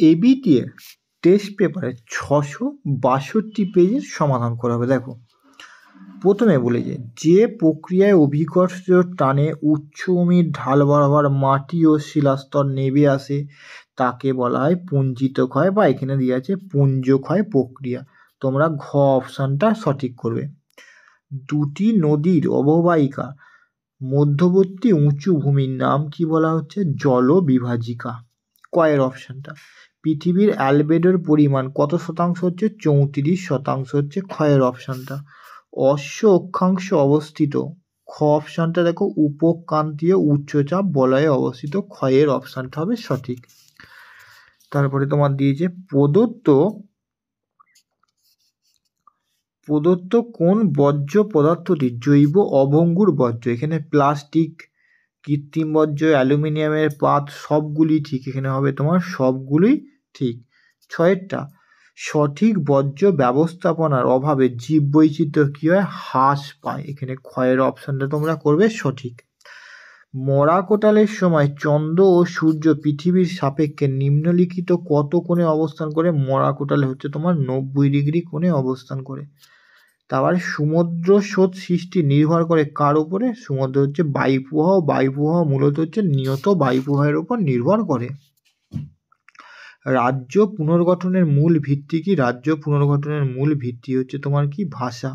ABT এর test পেপারে 662 পেজের সমাধান করা হবে। দেখো প্রথমে বলেছে যে প্রক্রিয়ায় অভিকর্ষ টানে উচ্চভূমির ঢাল বরাবর মাটি ও শিলাস্তর নেমে আসে তাকে বলা হয় পুঞ্জিত ক্ষয়, বা এখানে দিয়ে আছে পুঞ্জ ক্ষয় প্রক্রিয়া। তোমরা ঘ অপশানটা সঠিক করবে। দুটি নদীর অববাহিকা মধ্যবর্তী উঁচু ভূমির নাম কি বলা হচ্ছে? জলবিভাজিকা। কয়ের অপশানটা। পৃথিবীর অ্যালবেডোর পরিমাণ কত শতাংশ হচ্ছে? 34% হচ্ছে ক্ষয়ের অপশানটা। অশ্ব অক্ষাংশ অবস্থিত খ অপশানটা দেখো উপক্রান্তীয় উচ্চচাপ বলয়ে অবস্থিত, ক্ষয়ের অপশানটা হবে সঠিক। তারপরে তোমার দিয়েছে প্রদত্ত কোন বর্জ্য পদার্থটি জৈব অভঙ্গুর বর্জ্য? এখানে প্লাস্টিক, কৃত্রিম বর্জ্য, অ্যালুমিনিয়ামের পাত সবগুলি ঠিক, এখানে হবে তোমার সবগুলোই ঠিক। ছয়েরটা সঠিক বর্জ্য ব্যবস্থাপনার অভাবে জীববৈচিত্র্য কী হয়? হ্রাস পায়। এখানে ক্ষয়ের অপশানটা তোমরা করবে সঠিক। মরা কোটালের সময় চন্দ্র ও সূর্য পৃথিবীর সাপেক্ষে নিম্নলিখিত কত কোণে অবস্থান করে? মরা কোটালে হচ্ছে তোমার 90 ডিগ্রি কোণে অবস্থান করে। তারপর সমুদ্র স্রোত সৃষ্টি নির্ভর করে কার উপরে? সমুদ্র হচ্ছে বায়ুপ্রবাহ, বায়ুপ্রবাহ মূলত হচ্ছে নিয়ত বায়ুপ্রবাহের উপর নির্ভর করে। রাজ্য পুনর্গঠনের মূল ভিত্তি কি? রাজ্য পুনর্গঠনের মূল ভিত্তি হচ্ছে তোমার কি? ভাষা।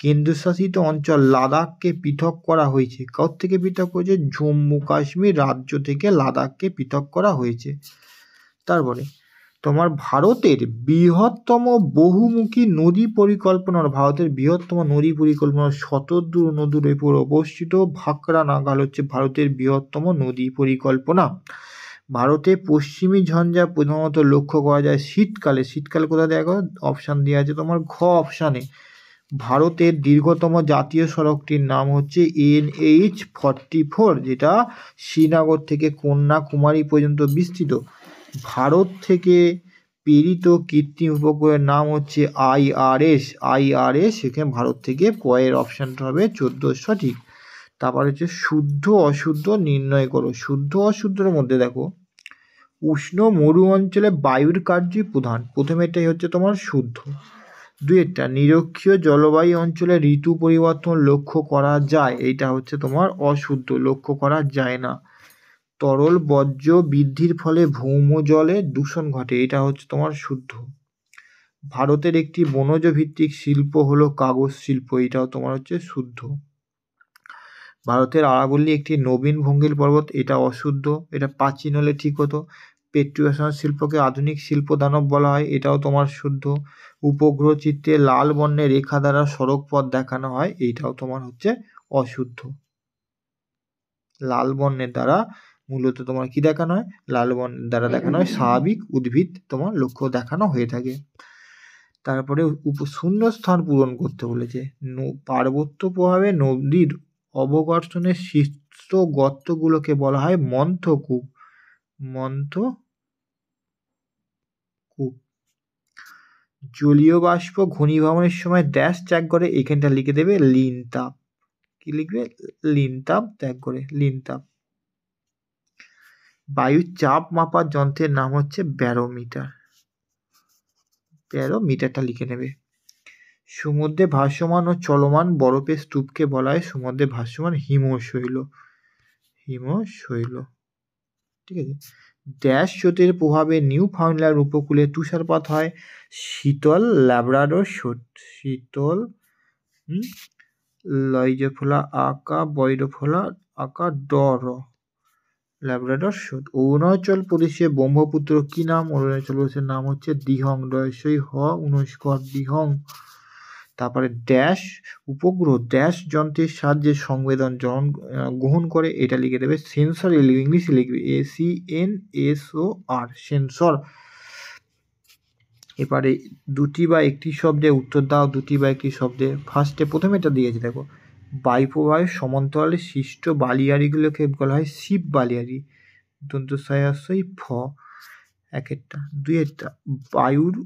কেন্দ্রশাসিত অঞ্চল লাদাখকে পৃথক করা হয়েছে, কোথা থেকে পৃথক হয়েছে? জম্মু কাশ্মীর রাজ্য থেকে লাদাখকে পৃথক করা হয়েছে। তারপরে তোমার ভারতের বৃহত্তম বহুমুখী নদী পরিকল্পনার শতদ্রু নদীর উপর অবস্থিত ভাকরা নাগাল হচ্ছে ভারতের বৃহত্তম নদী পরিকল্পনা। ভারতে পশ্চিমী ঝঞ্ঝা প্রধানত লক্ষ্য করা যায় শীতকালে। শীতকালে কোথায় দেখা? অপশান দেওয়া আছে তোমার ঘ অপশানে। ভারতের দীর্ঘতম জাতীয় সড়কটির নাম হচ্ছে NH-44, যেটা শ্রীনগর থেকে কন্যাকুমারী পর্যন্ত বিস্তৃত। ভারত থেকে প্রেরিত কৃত্রিম উপগ্রহের নাম হচ্ছে IRS। এখানে ভারত থেকে কয়ের অপশানটা হবে 14 সঠিক। তারপর হচ্ছে শুদ্ধ অশুদ্ধ নির্ণয় করো। শুদ্ধ অশুদ্ধের মধ্যে দেখো উষ্ণ মরু অঞ্চলে বায়ুর কার্যই প্রধান, প্রথমে এটাই হচ্ছে তোমার শুদ্ধ। দুইটা নিরক্ষীয় জলবায়ু অঞ্চলে ঋতু পরিবর্তন লক্ষ্য করা যায়, এইটা হচ্ছে তোমার অশুদ্ধ, লক্ষ্য করা যায় না। তরল বর্জ্য বৃদ্ধির ফলে ভৌম জলে দূষণ ঘটে, এটা হচ্ছে তোমার শুদ্ধ। ভারতের একটি বনজ ভিত্তিক শিল্প হলো কাগজ শিল্প, এটাও তোমার হচ্ছে শুদ্ধ। ভারতের আরাবল্লী একটি নবীন ভঙ্গিল পর্বত, এটা অশুদ্ধ, এটা প্রাচীন হলে ঠিক হতো। পেট্রোকেমিক্যাল শিল্পকে আধুনিক শিল্প দানব বলা হয়, এটাও তোমার শুদ্ধ। উপগ্রহ চিত্রে লাল বর্ণের রেখা দ্বারা সড়ক পথ দেখানো হয়, এইটাও তোমার হচ্ছে অশুদ্ধ। লাল বর্ণের দ্বারা মূলত তোমার কি দেখানো হয়? লাল বর্ণের দ্বারা দেখানো হয় স্বাভাবিক উদ্ভিদ তোমার লক্ষ্য দেখানো হয়ে থাকে। তারপরে শূন্য স্থান পূরণ করতে বলেছে। পার্বত্য প্রভাবে নদীর অবঘর্ষণের শীর্ষ গর্তগুলোকে বলা হয় মন্থকূপ। জলীয় বাষ্প ঘনীভবনের সময় ড্যাশ ত্যাগ করে, এখানটা লিখে দেবে লিন তাপ। কি লিখবে? লিন তাপ ত্যাগ করে, লিন তাপ। বায়ুর চাপ মাপার যন্ত্রের নাম হচ্ছে ব্যারোমিটার। ব্যারোমিটারটা লিখে নেবে। সমুদ্রে ভাসমান ও চলমান বরফের স্তূপকে বলা হয় সমুদ্রে ভাসমান হিমশৈল। ঠিক আছে। ড্যাশ স্রোতের প্রভাবে নিউ ফাউন্ডল্যান্ড উপকূলে তুষারপাত হয়, শীতল ল্যাব্রাডর স্রোত। শীতল লইজফোলা আকা বৈরফোলা আকা ডর ল্যাব্রাডর স্রোত। অরুণাচল প্রদেশের ব্রহ্মপুত্র কি নাম? অরুণাচল প্রদেশের নাম হচ্ছে দিহং, ডয়সই হ উনস্কর দিহং। তারপরে ড্যাশ উপগ্রহ ড্যাশ যন্ত্রের সাহায্যে সংবেদন গ্রহণ করে, এটা লিখে দেবে সেন্সর, ইংলিশে লিখবে ACNSOR, সেন্সর। এবারে দুটি বা একটি শব্দে উত্তর দাও, দুটি বা একটি শব্দে। ফার্স্টে প্রথমে এটা দিয়েছে দেখো, বায়ুপ্রবাহের সমান্তরালে সৃষ্ট বালিয়াড়িগুলোকে বলা হয় শিব বালিয়াড়ি, দন্তস্বই ফ এক একটা। দুই একটা বায়ুর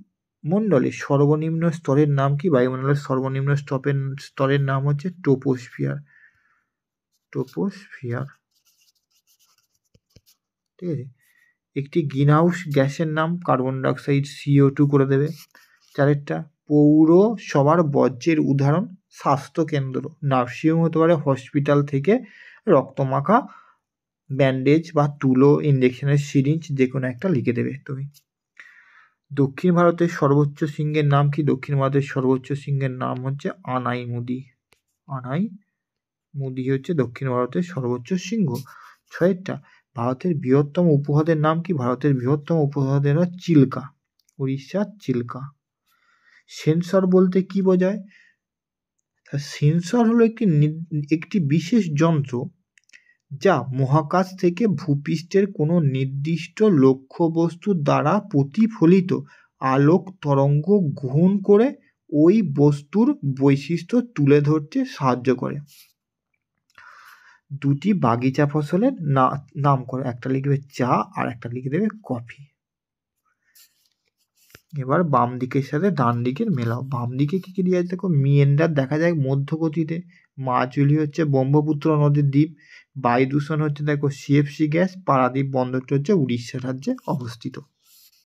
মণ্ডলের সর্বনিম্ন স্তরের নাম কি? বায়ুমণ্ডলের সর্বনিম্ন স্তরের নাম হচ্ছে ট্রপোস্ফিয়ার। ঠিক আছে। একটি গ্রিনহাউস গ্যাসের নাম কার্বন ডাইঅক্সাইড CO2 করে দেবে। চারেরটা পৌরসভার বর্জ্যের উদাহরণ স্বাস্থ্যকেন্দ্র, নার্সিংহোম হতে পারে, হসপিটাল থেকে রক্তমাখা ব্যান্ডেজ বা তুলো, ইঞ্জেকশনের সিরিঞ্জ যে কোনো একটা লিখে দেবে তুমি। দক্ষিণ ভারতের সর্বোচ্চ শৃঙ্গের নাম কি? দক্ষিণ ভারতের সর্বোচ্চ শৃঙ্গের নাম হচ্ছে আনাইমুদি। আনাইমুদি হচ্ছে দক্ষিণ ভারতের সর্বোচ্চ শৃঙ্গ। ছয়েরটা ভারতের বৃহত্তম উপহ্রদের নাম কি? ভারতের বৃহত্তম উপহ্রদের নাম চিল্কা, উড়িষ্যার চিল্কা। সেন্সর বলতে কি বোঝায়? সেন্সর হলো একটি বিশেষ যন্ত্র যা মহাকাশ থেকে ভূপৃষ্ঠের কোনো নির্দিষ্ট লক্ষ্যবস্তু দ্বারা প্রতিফলিত আলোক তরঙ্গ গ্রহণ করে ওই বস্তুর বৈশিষ্ট্য তুলে ধরতে সাহায্য করে। দুটি বাগিচা ফসলের নাম করে, একটা লিখবে চা আর একটা লিখে দেবে কফি। এবার বাম দিকের সাথে ডান দিকের মেলাও। বাম দিকে কি কি দিয়ে আছে দেখো, মিয়েন্ডার দেখা যায় মধ্যগতিতে, মাজুলি হচ্ছে ব্রহ্মপুত্র নদীর দ্বীপ, বায়ু দূষণ হচ্ছে দেখো CFC গ্যাস, পারাদ্বীপ বন্দরটি হচ্ছে উড়িষ্যা রাজ্যে অবস্থিত।